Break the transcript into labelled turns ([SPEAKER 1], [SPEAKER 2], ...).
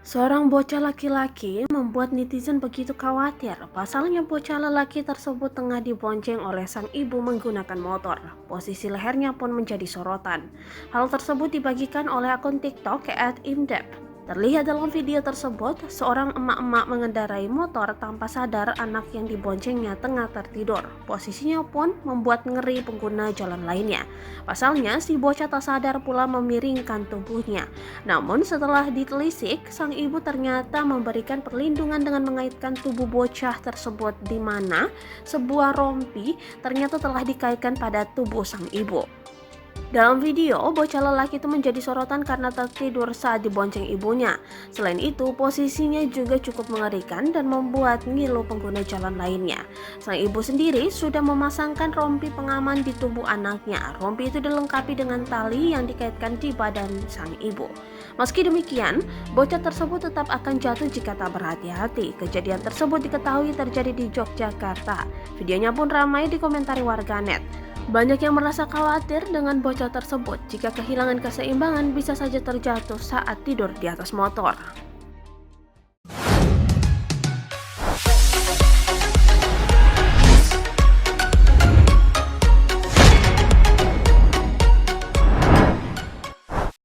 [SPEAKER 1] Seorang bocah laki-laki membuat netizen begitu khawatir. Pasalnya bocah lelaki tersebut tengah dibonceng oleh sang ibu menggunakan motor. Posisi lehernya pun menjadi sorotan. Hal tersebut dibagikan oleh akun TikTok @imdep. Terlihat dalam video tersebut, seorang emak-emak mengendarai motor tanpa sadar anak yang diboncengnya tengah tertidur. Posisinya pun membuat ngeri pengguna jalan lainnya. Pasalnya, si bocah tak sadar pula memiringkan tubuhnya. Namun setelah ditelisik, sang ibu ternyata memberikan perlindungan dengan mengaitkan tubuh bocah tersebut di mana sebuah rompi ternyata telah dikaitkan pada tubuh sang ibu. Dalam video, bocah lelaki itu menjadi sorotan karena tertidur saat dibonceng ibunya. Selain itu, posisinya juga cukup mengerikan dan membuat ngilu pengguna jalan lainnya. Sang ibu sendiri sudah memasangkan rompi pengaman di tubuh anaknya. Rompi itu dilengkapi dengan tali yang dikaitkan di badan sang ibu. Meski demikian, bocah tersebut tetap akan jatuh jika tak berhati-hati. Kejadian tersebut diketahui terjadi di Yogyakarta. Videonya pun ramai dikomentari warganet. Banyak yang merasa khawatir dengan bocah tersebut. Jika kehilangan keseimbangan bisa saja terjatuh saat tidur di atas motor.